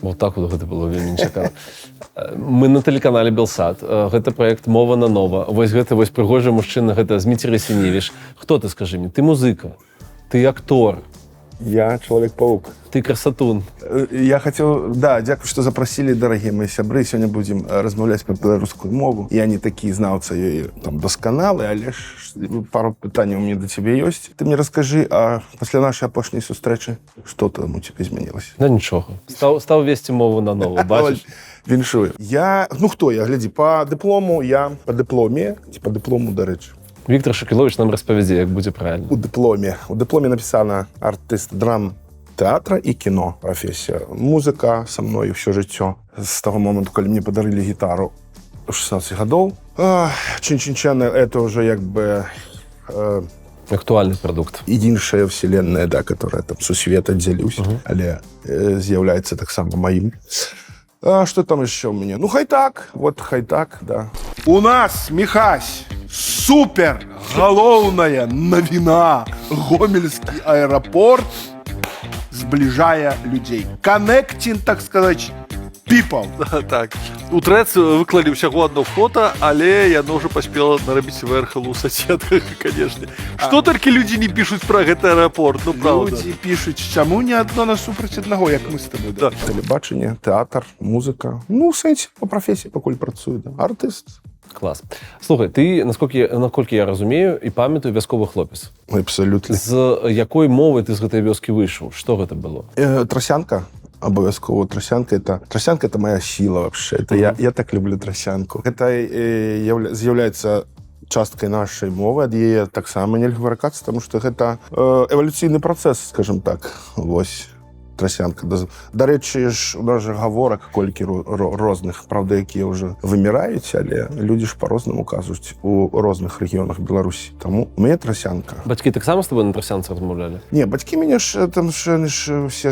Вот так вот гэта было вельмі нечакана. Мы на тэлеканале Белсат. Гэта праект «Мова на нова». Вось гэта вось прыгожы мужчына, гэта Зміцер Ясеневіч. Хто ты, скажи мне? Ты музыка, ты актор. Я Человек-паук. Ты красатун. Я хотел, да, дякую, что запросили, дорогие мои сябры. Сегодня будем размовлять про белорусскую мову. Я не такие знавцы ее там досконалы, але ж пару питань у меня до тебя есть. Ты мне расскажи, а после нашей опошней сустрэчы, что там у тебя изменилось? Да нічого. Став вести мову на нову, бачиш? Віншую. Я, хто я, гляди, по диплому, по диплому, до речі. Віктор Шокілович нам розповіде, як буде правильно. У дипломі написано артист драм-театра і кіно професія. Музика со мною все життя. З того моменту, коли мені подарили гітару у 16 годов. Чин-чин-чан, це вже якби... Актуальный продукт. Единшая вселенная, да, которая там сусвета дзялюсь, але з'является так само моим. А что там еще у меня? Хай-так, да. У нас, Михась, супер головная новина. Гомельский аэропорт сближая людей. Connecting, так сказать, people. Так. У Трэц выклалі ўсяго одно фото, але яно ўжо паспела нарабіць вэрхалу ў соцсетках, конечно. Што толькі людзі не пішуць пра гэты аэропорт, правда. Людзі пішуць, чаму не адно насупраць аднаго, як мы з тобой. Да. Тэлебачанне, тэатр, музыка. В сэнсе, по прафесіі пакуль працую, да. Артыст. Клас. Слухай, ти, наскільки я розумію, і пам'ятаю, військовий хлопець. Абсолютно. З якої мови ти з цієї вёски вийшов? Що це було? Тросянка. Обов'язково тросянка. Тросянка – это моя сила вообще. Это я так люблю тросянку. Это з'являється часткой нашей мовы, ад яе таксама нельга выракацца, тому што гэта эвалюцыйны працэс, скажем так. Вось. Тросянка. До речі, ж у нас же гаворак колькі розных, правда, якія ўжо выміраюць, але людзі ж па-рознаму кажуць у розных рэгіёнах Беларусі. Таму мне тросянка. Бацькі таксама з тобой на тросянцы размаўлялі? Не, бацькі мяне ж там все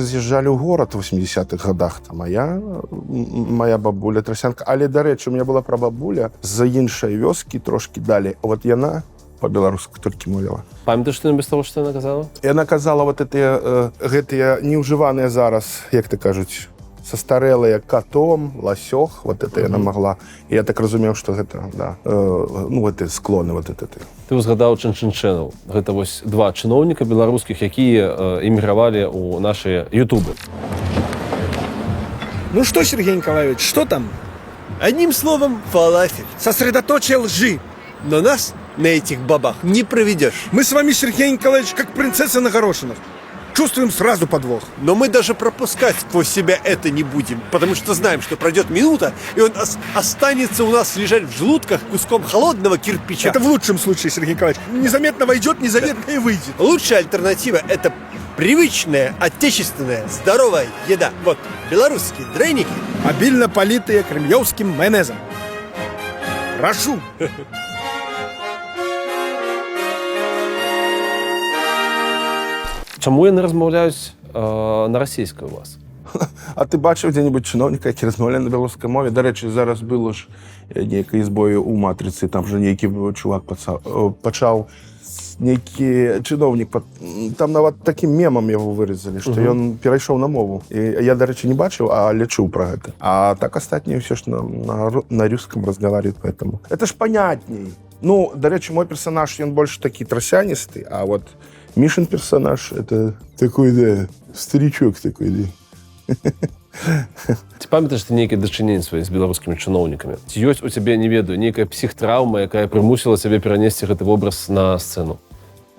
з'язджалі ў горад у 80-х годах. Там моя бабуля тросянка. Але, до речі, у меня была прабабуля з іншай вёскі трошки далі. Вот яна по-беларуску толькі мовіла. Памятаеш, што без того, што яна казала? Яна казала вот гэтыя неўжываныя зараз, як ты кажуць, састарэлыя катом, ласёх, вот это яна могла. І я так разумеў, што гэта, да, гэты склоны, вот это. Ты узгадаў Чин-Чин-Чэнэл. Гэта вось два чыноўніка беларускіх, якія эмігравалі ў нашыя ютубы. Ну что, Сергей Николаевич, что там? Одним словом, фалафель. Сосредоточие лжи. Но нас на этих бабах не проведешь. Мы с вами, Сергей Николаевич, как принцесса на горошинах. Чувствуем сразу подвох. Но мы даже пропускать сквозь себя это не будем, потому что знаем, что пройдет минута, и он останется у нас лежать в желудках куском холодного кирпича. Это в лучшем случае, Сергей Николаевич. Незаметно войдет, незаметно и выйдет. Лучшая альтернатива – это привычная, отечественная, здоровая еда. Вот, белорусские дреники. Обильно политые кремлевским майонезом. Прошу. Чаму яны размаўляюць на расійскай у вас? А ты бачыў дзе-небудзь чыноўніка, які размаўляе на беларускай мове? Дарэчы, зараз было ж нейкае збою ў матрыцы, там же нейкі чувак пачаў, нейкі чыноўнік, там нават такім мемам яго выразалі, што ён перайшоў на мову. І я, дарэчы, не бачыў, але чуў пра гэта. А так астатнія ўсё ж на русском разговаривают, поэтому. Это ж понятней. Дарэчы, мой персонаж, ён больш такі тросяністы, а вот Мишин персонаж, это такой, да, старичок такой, да. Ці памятаеш ты нейкія дачыненні свае з беларускімі чыноўнікамі? Ці ёсць у цябе, не ведаю, нейкая псіхтраўма, якая прымусіла цябе перанесці гэты вобраз на сцэну?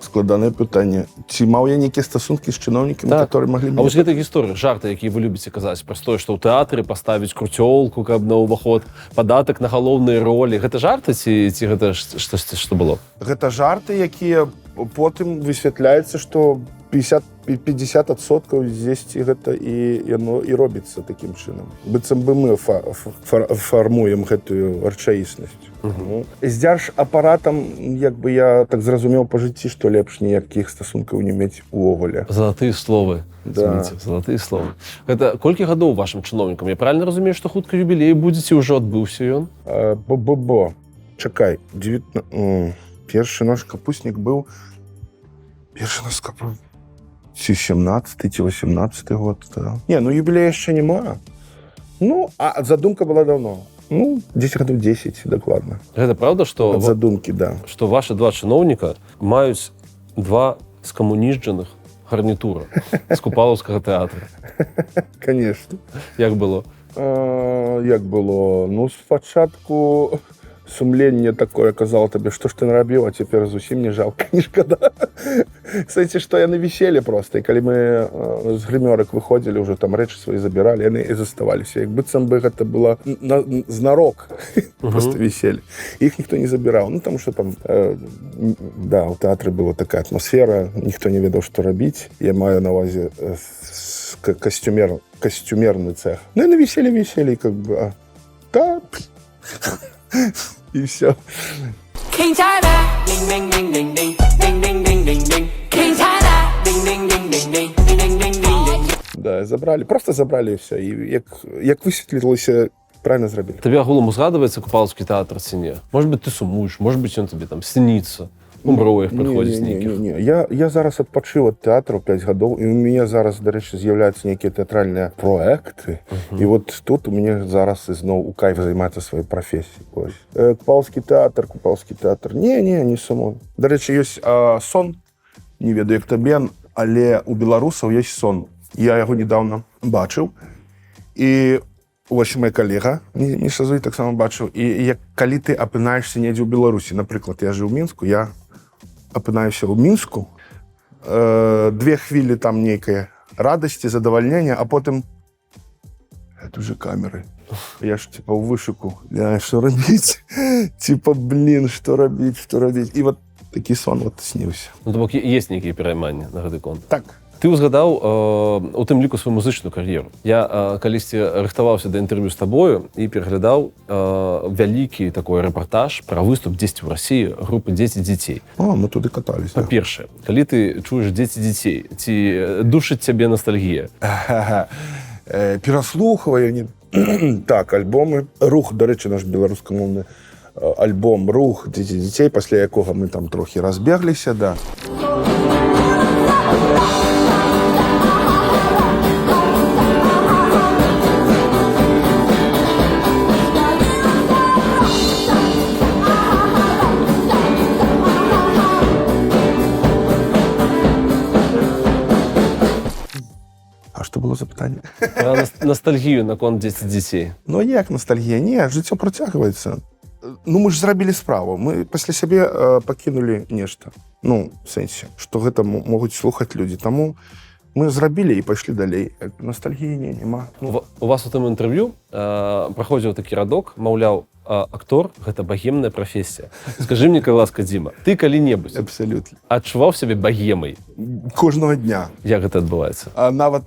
Складанае пытанне. Ці маў я нейкія стасункі з чыноўнікамі, которые маглі... А вось гэтая гісторыя, жарты, якія вы любіце казаць, пра тое, што ў тэатры паставіць круцёлку, каб на ўваход, падатак на галоўныя ролі. Гэта жарты ці гэта што было? Гэта жарты, якія потым высвятляецца, што 50% здесь гэта і робіцца такім чынам. Быццам бы мы фармуем гэтую рэчаіснасць. З дзяржапаратам, як бы я так зразумеў па жыцці, што лепш ніякіх стасункаў не мець увогуле. Залатыя словы. Да. Залатыя словы. Гэта колькі гадоў вашым чыноўнікам? Я правильно разумею, што хутка юбілей будзе, ўжо адбыўся ён? Чакай, першы наш капуснік быў ці 17-й, ці 18-й год. Не, юбілея яшчэ няма. Ну, а задумка была давно. Ну, 10 гадоў 10, дакладна. Гэта правда, што Ад задумкі, да. што вашы два чыноўніка маюць два скамуніжджаных гарнітура з купалаўскага тэатра. Конечно. Як было? Як было? Ну, спачатку сумленне такое казала табе, што ж ты нарабіў, а цяпер зусім не жалка, не шкада. Кстати, што яны віселі проста, і калі мы з грымёрак выходзілі, ўжо там рэчы свае забіралі, яны і заставаліся. Як быццам бы гэта было знарок, проста віселі. Іх ніхто не забіраў, ну, таму што там, да, у тэатры была такая атмасфера, ніхто не ведаў, што рабіць. Я маю на ўвазе касцюмерны цех. Ну, яны віселі, как бы, да, и все. King China, ding ding ding ding ding ding ding ding ding ding. King China, ding ding ding ding ding ding ding ding ding. Да, забрали, просто забрали і все. І як висвітлилося, правильно зробили. Табе агулам узгадваецца купалаўскі тэатр ці не? Может быть, ты сумуеш, может быть, ён табе там сніцца. У мроях прыходзіць нейкіх. Не. Я зараз адпачыў ад тэатру 5 гадоў, і у мяне зараз, дарэчы, з'яўляюцца нейкія тэатральныя проекты. І вот тут у мяне зараз ізноў у кайф займацца сваёй прафесіяй. Купалаўскі тэатр. Не сумую. Дарэчы, ёсць сон, не ведаю, як табе, але у беларусаў ёсць сон. Я яго недавно бачыў. І вось мой калега Міша Зуй таксама бачыў. І калі ты апынаешся недзе ў Беларусі, напрыклад, я жыў у Мінску, я апынаюся ў Мінску, 2 хвілі там нейкае радасці, задавальнення, а потым гэта уже камеры. Я ж, типа, ў вышуку, што рабіць? Типа, што рабіць? І вот такі сон вот сніўся. Ну, то бок, ёсць нейкія перайманні на гэты конт. Так. Ты ўзгадаў у тым ліку сваю музычную кар'еру. Я калісьці рыхтаваўся да інтэрв'ю з табою і пераглядаў вялікі такой рэпартаж пра выступ дзесьці ў Расіі групы «Дзеці дзяцей». Мы туды каталіся. Па-першае, калі ты чуеш «Дзеці дзяцей», ці душыць цябе ностальгія? Пераслухваю. Так, альбомы. Рух, дарэчы, наш беларускамоўны альбом «Рух», «Дзеці дзяцей», пасля якога мы там трохі разбегліся, да. Што было запытанне? Пра ностальгію наконт «Дзеці дзяцей». Ну, як ностальгія? Не, жыццё працягваецца. Ну, мы ж зрабілі справу. Мы пасля сябе пакінулі нешта. Ну, в сэнсе, што гэта могуць слухаць людзі. Таму мы зрабілі і пайшлі далей. Ностальгіі няма. У вас у тым інтэрв'ю праходзіў такі радок, маўляў, актор — гэта багемная прафесія. Скажы мне, калі ласка, Дзіма, ты калі-небудзь Абсалютна. адчуваў сябе багемай? Кожнага дня. Як гэта адбываецца? А нават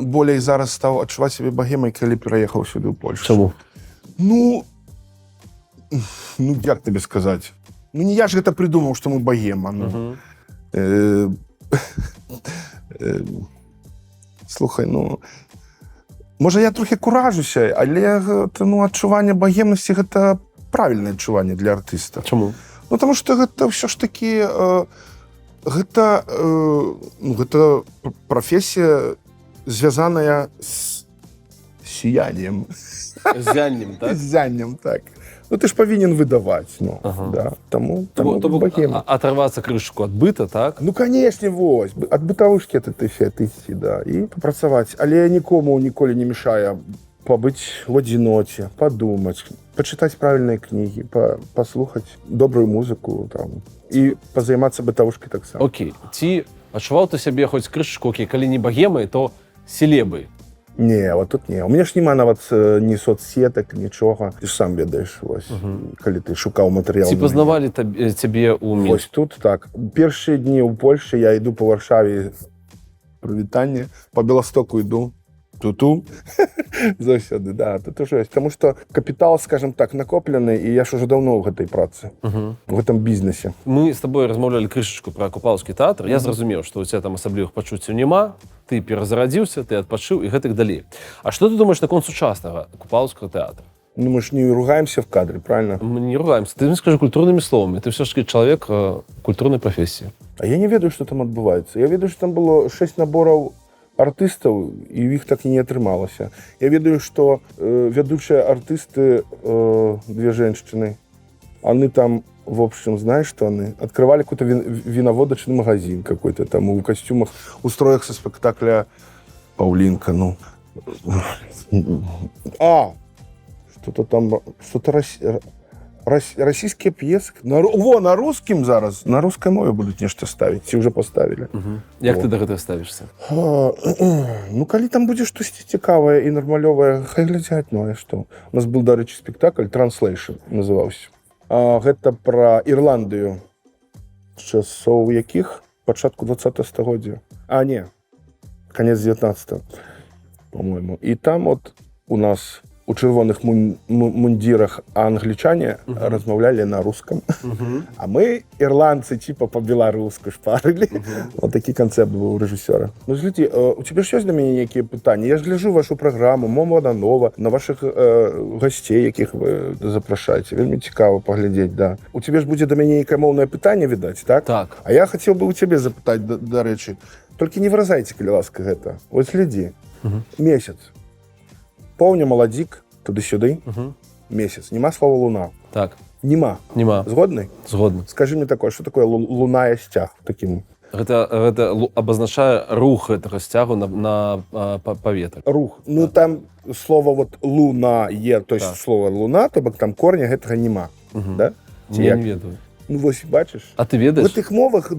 болей зараз стаў адчуваць сябе багемай, калі пераехаў сюды ў Польшу. Чаму? Ну, як табе сказаць? Ну, не я ж гэта прыдумаў, што мы багема. Слухай, можа, я трохі куражуся, але адчуванне багемнасці — гэта правільнае адчуванне для артыста. Чаму? Ну, таму што гэта ўсё ж такі... Гэта прафесія, звязаная з сіяннем. Зяннем, так? Зяннем, так. Ну, ты ж павінен выдаваць, да. Таму багема. Атрывацца крышку ад быта, так? Ну, канешне, вось. Ад бытавушкі ты ісці, да, і папрацаваць. Але нікому ніколі не мешае пабыць у адзіноце, падумаць, пачытаць правільныя кнігі, паслухаць добрую музыку, там, і пазаймацца бытавушкай таксама. Окей. Ці адчуваў ты сябе хоць крышачку, калі не багемай, то селебай? Не, вот тут не. У меня ж няма нават ні соцсетак, нічога. Ты ж сам ведаеш, вось, калі ты шукаў матэрыял. Ці пазнавалі цябе ў Мінску? Вось тут так. Першыя дні ў Польшы я іду па Варшаве, прывітанне, па Беластоку іду, ту-ту. Заўсёды, да, тут ужо ёсць. Таму што капітал, скажем так, накоплены, і я ж ужо даўно ў гэтай працы, у гэтым бізнесе. Мы з табой размаўлялі крышачку пра купалаўскі тэатр. Я зразумеў, што ў цябе там асаблівых пачуццяў няма, ты перазарадзіўся, ты адпачыў і гэтак далей. А што ты думаеш наконт сучаснага купалаўскага тэатра? Ну, мы ж не ругаемся в кадры, правильно? Мы не ругаемся. Ты мне скажи культурнымі словамі. Ты все ж таки чалавек культурнай прафесіі. А я не ведаю, што там адбываецца. Я ведаю, што там было 6 набораў артыстаў, і ў іх так і не атрымалася. Я ведаю, што вядучыя артысты, две женщины, они там, в общем, знаешь, что они? Открывали какой-то виноводочный магазин какой-то там, в костюмах, у строях со спектакля «Паулинка», ну. Что-то там, что-то российские пьесы. На русскім зараз, на рускай мове будуць нешта ставіць, ці ўжо паставілі. Як ты да гэтага ставішся? Ну, калі там будзе штосьці цікавае і нармалёвае, хай глядзяць, ну, а што? У нас был, дарэчы, спектакль «Translation» называўся. Гэта пра Ірландыю, часоў якіх пачатку 20 стагоддзя. Не, конец 19-го, по-моему. І там от у нас у чырвоных мундзірах англічане размаўлялі на рускам, а мы, ірландцы, типа по-беларуску шпарылі. Вот такі канцэпт быў у рэжысёра. Ну, глядзі, у цябе ж ёсць да мяне нейкія пытанні? Я ж гляджу вашу праграму «Мова на нова», на вашых гасцей, якіх вы запрашаеце. Вельмі цікава паглядзець, да. У цябе ж будзе да мяне нейкае моўнае пытанне, відаць, так? Так. А я хацеў бы у цябе запытаць, дарэчы. Толькі не выразайце, калі ласка, гэта. Вось глядзі. Месяц. Поўня маладзік, туды-сюды. Месяц. Нема слова «луна». Так. Нема. Нема. Згодны? Згодны. Скажи мне такое, что такое лунае сцяг таким? Гэта абазначае рух гэтага сцягу на паветры. Рух. Ну, там слово вот «лунае», то есть Так. слово «луна», то бок там корня гэтага нема. Да? Ці Я як? не ведаю. Ну, вось, бачыш? А ты В ведаеш? гэтых мовах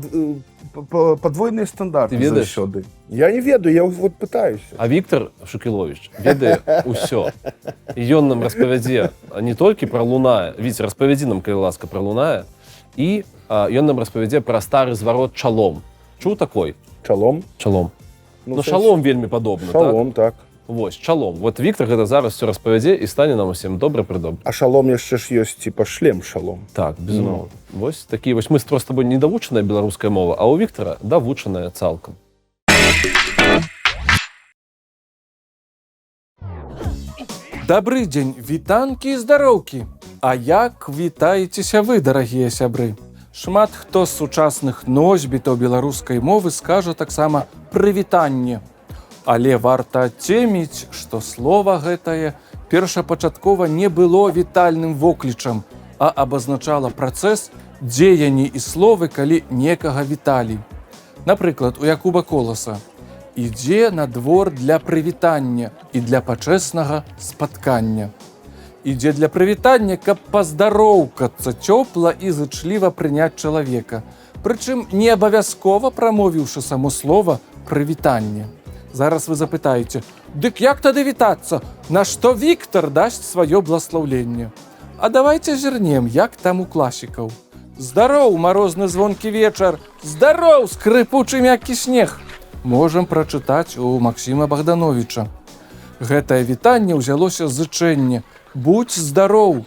подвойныя стандарты Ты ведаеш? заўсёды. Я не ведаю, я вот пытаюся. А Віктор Шукіловіч ведае ўсё. І ён нам распавядзе не толькі пра лунае, Віця, распавядзі нам, калі ласка, пра лунае, і ён нам распавядзе пра стары зварот чалом. Чуў такой? Чалом? Чалом. Ну, Ну, сэнс- шалом вельмі падобна, Шалом, так. Вось, чалом. Вот Віктор гэта зараз все распавядзе і стане нам усім добра-прыдобра. А шалом яшчэ ж ёсць, типа шлем шалом. Так, безумоўна. Вось такі вось мы з тобой недавучаная беларуская мова, а ў Віктора давучаная цалкам. Добрый дзень, вітанкі і здароўкі. А як вітаецеся вы, дарагія сябры? Шмат хто з сучасных носьбітаў беларускай мовы скажа таксама прывітанне. Але варта адцеміць, што слова гэтае першапачаткова не было вітальным воклічам, а абазначала працэс дзеянні і словы, калі некага віталі. Напрыклад, у Якуба Коласа «Ідзе на двор для прывітання і для пачэснага спаткання». Ідзе для прывітання, каб паздароўкацца цёпла і зычліва прыняць чалавека, прычым не абавязкова прамовіўшы само слова «прывітанне». Зараз вы запытаеце, дык як тады вітацца? На што Віктор дасць сваё бласлаўленне? А давайце зірнем, як там у класікаў. Здароў, марозны звонкі вечар! Здароў, скрыпучы мяккі снег! Можам прачытаць у Максіма Богдановича. Гэтае вітанне ўзялося з зычэння «Будь здароў!».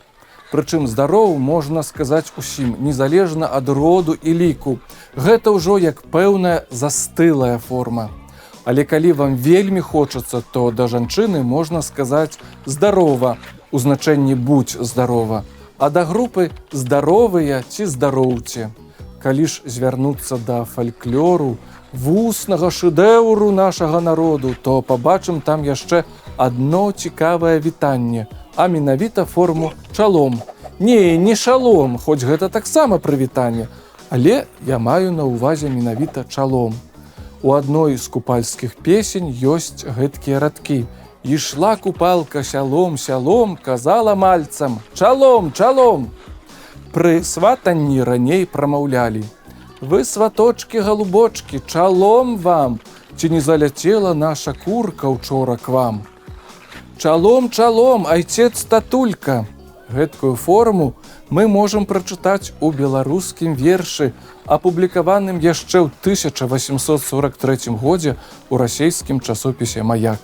Прычым здароў можна сказаць усім, незалежна ад роду і ліку. Гэта ўжо як пэўная застылая форма. Але калі вам вельмі хочацца, то да жанчыны можна сказаць «здарова» у значэнні «будь здарова», а да групы «здаровыя» ці «здароўце». Калі ж звярнуцца да фальклору, вуснага шэдэўру нашага народу, то пабачым там яшчэ адно цікавае вітанне, а менавіта форму «чалом». Не шалом, хоць гэта таксама прывітанне, але я маю на ўвазе менавіта «чалом». У адной з купальскіх песень ёсць гэткія радкі. «Ішла купалка сялом, казала мальцам: чалом, чалом!» Пры сватанні раней прамаўлялі: «Вы, сваточкі, галубочкі, чалом вам! Ці не заляцела наша курка учора к вам? Чалом, чалом, айцец татулька!» Гэткую форму мы можам прачытаць у беларускім вершы, апублікаваным яшчэ ў 1843 годзе ў расейскім часопісе «Маяк».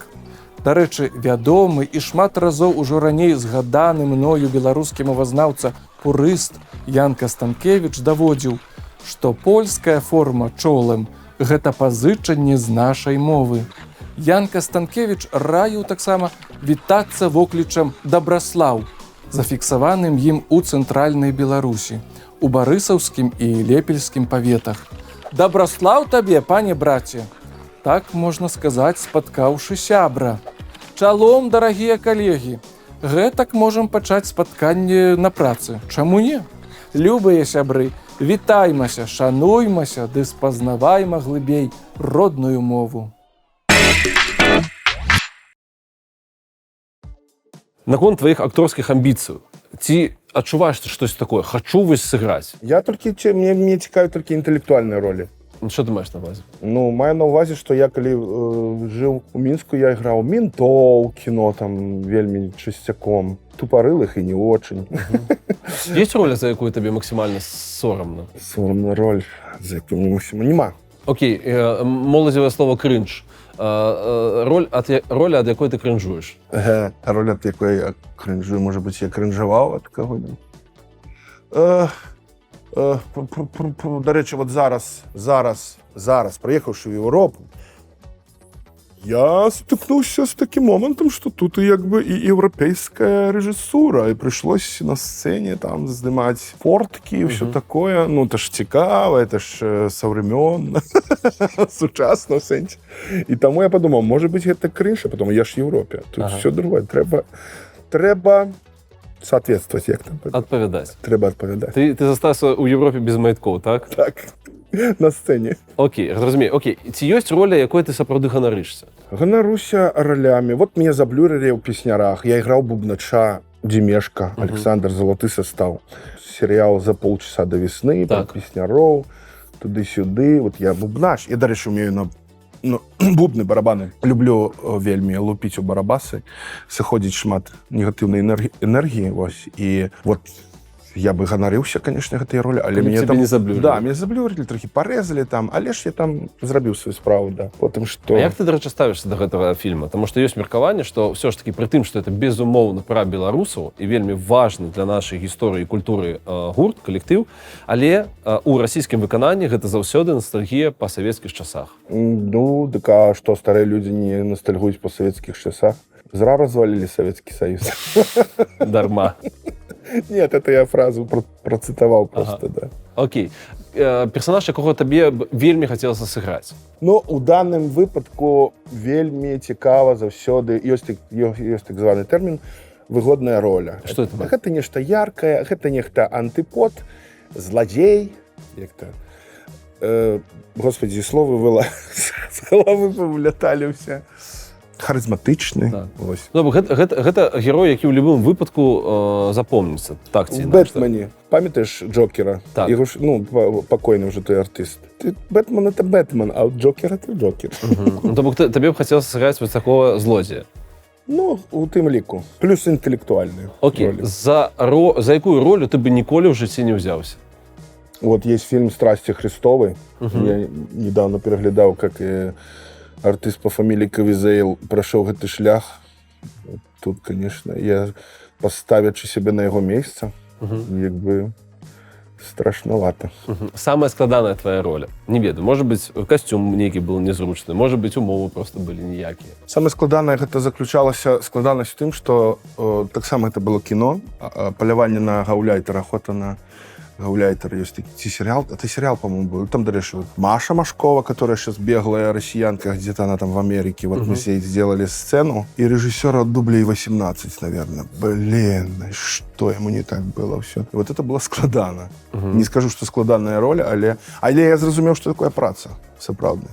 Дарэчы, вядомы і шмат разоў ужо раней згаданы мною беларускі мовазнаўца пурыст Ян Кастанкевіч даводзіў, што польская форма «чолем» – гэта пазычанне з нашай мовы. Ян Кастанкевіч раіў таксама вітацца воклічам «Дабраслаў», зафіксаваным ім у цэнтральнай Беларусі, у барысаўскім і лепельскім паветах. «Дабраслаў табе, пане браце!» так можна сказаць, спаткаўшы сябра. Шалом, дарагія калегі! Гэтак можам пачаць спатканне на працы. Чаму не? Любыя сябры, вітаймася, шануймася, ды спазнавайма глыбей родную мову. Наконт твоих акторских амбіцый. Ці адчуваеш ты штось такое? Хачу вось сыграць. Я тільки, мне цікаві тільки інтелектуальні ролі. Що ти маєш на увазі? Ну, маю на увазі, що я коли жив у Мінську, я грав ментов, кіно там вельми частяком. Тупорилих і не очень. Є роль, за яку тобі максимально соромно? Соромна роль, за яку мені максимально нема. Окей, молодіве слово кринж. Роль, від якої ти кринжуєш? Роль, від якої я кринжую, може бути, я кринжував від когось. До речі, от зараз, приїхавши в Європу, я стикнувся з таким моментом, що тут якби і європейська режисура, і прийшлось на сцені там знімати фортки і все таке. Ну, це ж цікаво, це ж современно, сучасно в сенсі. І тому я подумав, може бути, це кринж, а потім я ж в Європі. Тут все друге. Треба соответствовать, як там. Відповідати. Треба відповідати. Ти застався у Європі без маяков, так? Так, на сцені. Окей, розумію. Окей, ці є ролі, якої ти справді ганоришся? Гоноруся ролями. Вот меня заблюрили в «Песнярах». Я играл бубнача Демешка, Александр Золотый состав. Сериал «За полчаса до весны», про Песняров, туди-сюди. Вот я бубнач. Я, до речі, вмію на бубни, барабани. Люблю вельми лупити у барабаси. Заходить шмат негативної енергії. Ось. І от я би ганорився, звісно, цієї ролі, але мене там не заблюрили. Да, мене заблюрили, трохи порезали там, але ж я там зробив свою справу, да. Потому что... А як ти, до речі, ставишся до гэтага фільму? Тому що є меркаванне, що все ж таки при тым, што це безумоўна пра беларусаў і вельмі важны для нашай гісторыі і культуры гурт, калектыў, але у расійскім выкананні гэта заўсёды ностальгія па савецкіх часах. Ну, дык а што, старыя людзі не ностальгуюць па савецкіх часах? Зра развалили Советский Союз. Дарма. Нет, это я фразу процитовал просто, да. Окей. Персонаж, якого табе вельмі хацелася сыграць? Ну, у данным выпадку вельмі цікава заўсёды, ёсць так званы тэрмін, выгодная роля. Што это? Гэта нешта яркае, гэта нехта антыпод, злодзей, як-то. Господи, словы з головы выляталі ўсе. Харызматычны. Да. Гэта герой, які ў любым выпадку запомніцца. Так ці інакш. Бэтмане. Памятаеш Джокера? Так. Яго ж, ну, пакойны ўжо той артыст. Бэтмен — это Бэтмен, а Джокер — это Джокер. Ну, то бок табе б хацелася сыграць вось такого злодзея. Ну, у тым ліку. Плюс інтэлектуальныя. Окей. За якую ролю ты бы ніколі ў жыцці не ўзяўся? Вот есть фильм «Страсти Христовы». Я недавно переглядал, как артист по фамилии Кавізейл пройшов гэты шлях. Тут, конечно, я, поставячи себе на его место, як бы страшновато. Самая складаная твоя роля? Не ведаю, может быть, костюм нейкі был незручны, может быть, умовы просто были ніякія. Самое складанае гэта заключалася складанасць у тым, што таксама это было кіно, паляванне на гауляйтера, охота на гауляйтер, ёсць такі сериал, это сериал, по-моему, был. Там, до речі, вот Маша Машкова, которая сейчас беглая россиянка, где-то она там в Америке, вот мы с ней сделали сцену, и режиссера дублей 18, наверное. Блин, что ему не так было все. Вот это было складано. Не скажу, что складанная роль, але я зразумеў, что такое праца, сапраўдна.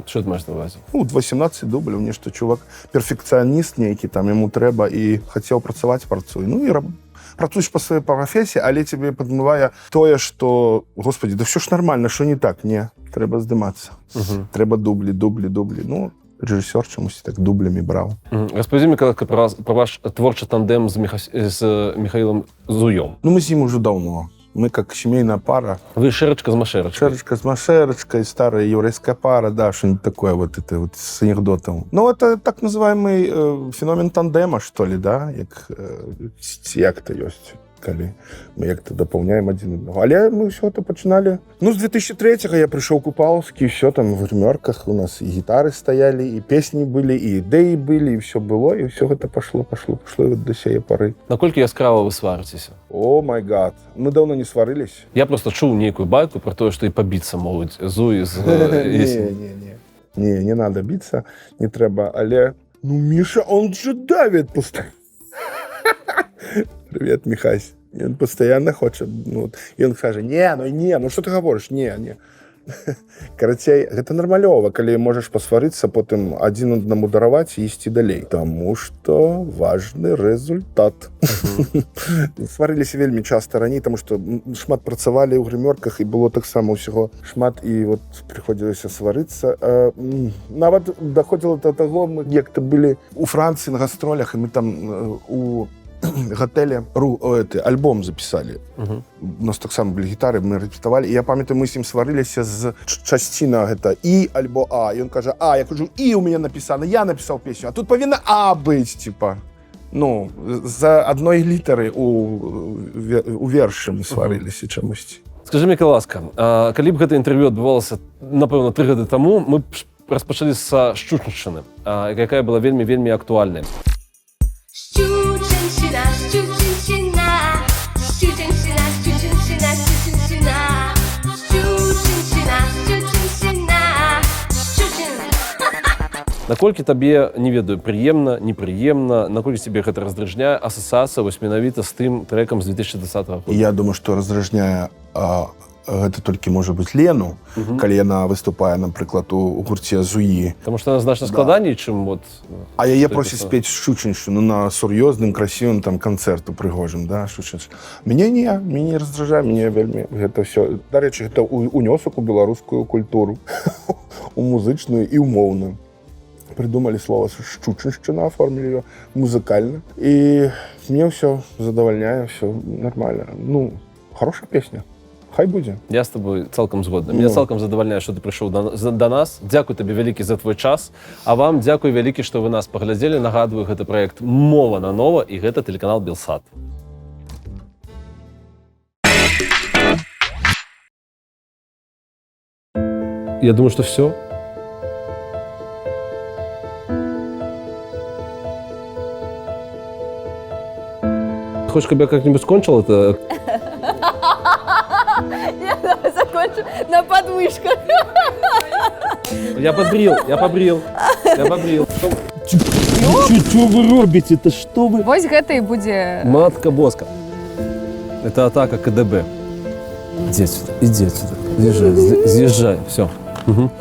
Що ти маєш на увазі? Ну, 18 дублів, мені що чувак перфекціоніст нейкий, там йому треба і хотів працювати, працює. Ну і працуєш по своїй професії, але тебе підмиває тое, що, господи, да все ж нормально, що не так? Ні, треба здиматися. Треба дублі. Ну, режисер чомусь так дублями брав. Розповіді мені про ваш творчий тандем з Михаилом Зуйом. Ну, ми з ним уже давно. Мы как семейная пара. Вы Шерочка с Машерочкой. Шерочка с Машерочкой, старая еврейская пара, да, что-нибудь такое вот это вот с анекдотом. Ну, это так называемый феномен тандема, что ли, да, як-то есть, коли мы як-то дополняем один одного. Але мы все это починали. Ну, с 2003-го я пришел к Упаловски, все там в гримерках у нас и гитары стояли, и песни были, и идеи были, и все было, и все это пошло, и вот до сей поры. Наколькі яскрава ви сваритеся? О май гад, мы давно не сварились. Я просто чув нейкую байку про те, що і побіться можуть Зуї з... Не. не надо биться, не треба, але... Ну, Миша, он же давит постоянно. Привет, Михась. И он постоянно хочет. Ну, вот. И он каже, ну что ты говоришь? Не. Карацей, гэта нармалёва, калі можаш пасварыцца, потым адзін аднаму дараваць і ісці далей. Таму што важны рэзультат. Сварыліся вельмі часта раней, таму што шмат працавалі ў грымёрках і было таксама ўсяго шмат, і вот прыходзілася сварыцца. Нават даходзіла да таго, мы як-то былі у Францыі на гастролях, і мы там у гатэле альбом запісалі. У нас таксама былі гітары, мы рэпетавалі, і я памятаю, мы з ім сварыліся з часціна гэта І альбо А, і ён кажа, я кажу, І у мяне напісана, я напісаў песню, а тут павінна А быць, типа. Ну, за адной літары у вершы мы сварыліся чамусьці. Скажи мне, ласка, калі б гэта інтэрв'ю адбывалася, напэўна, 3 гады таму, мы б распачалі са Шчучыншчыны, якая была вельмі актуальная. Щучинщина, Щучинщина, Щучинщина, Щучинщина, Щучинщина, Щучинщина, Щучинщина, Щучинщина. Наколькі табе, не ведаю, прыемна, непрыемна, наколькі тебе гэта раздражняе асацыяцыя вось менавіта з тым трэкам з 2010 года? Я думаю, што раздражняе гэта толькі можа быць Лену, калі яна выступае, напрыклад, у гурце Зуі. Таму што яна значна складаней, чым вот... А яе просяць спець Шчучыншчыну на сур'ёзным, красивым там канцэрту прыгожым, да, Шчучыншчыну. Мяне не раздражае, мяне вельмі гэта ўсё. Дарэчы, гэта унёсак у беларускую культуру, у музычную і умоўную. Придумали слово Шчучыншчына, оформили ее музыкально. И мне все задовольняет, все нормально. Ну, хорошая песня. Хай будзе. Я з тобой цалкам згодна. Меня цалкам задавальняе, што ты прыйшоў да нас. Дзякуй табе вялікі за твой час. А вам дзякуй вялікі, што вы нас паглядзелі. Нагадваю, гэта праект «Мова нанова» і гэта тэлеканал Белсат. Я думаю, что все. Хочешь, чтобы я как-нибудь скончил это? Нет, давай закончим на подмышках. Я побрил. Что вы робите? Это что вы? Вось гэта і будзе... Матка Боска. Это атака КДБ. Иди отсюда. Съезжай. Все. Угу.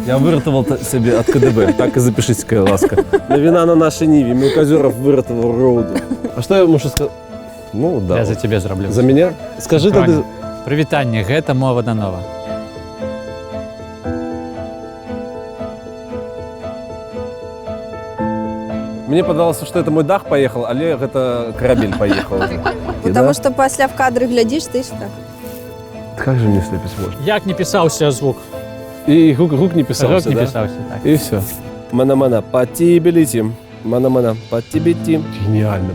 Я выратовал себе от КДБ. Так и запишите, какая ласка. Но вина на нашей Ниве. Мы Козеров выратовал роуду. А что я могу сказать? Ну, да. Я за тебя зроблю. За меня? Скажи тогда... Привітання, гэта мова нанова. Мне подалося, что это мой дах поехал, але это корабель поехал. Потому что пасля в кадры глядишь, ты что? Как же мне слепить можно? Як не писався звук? И рук не писался, Звук не да? писався, так. И все. Мана-мана, по тебе летим. Мана-мана, по тебе летим. Гениально.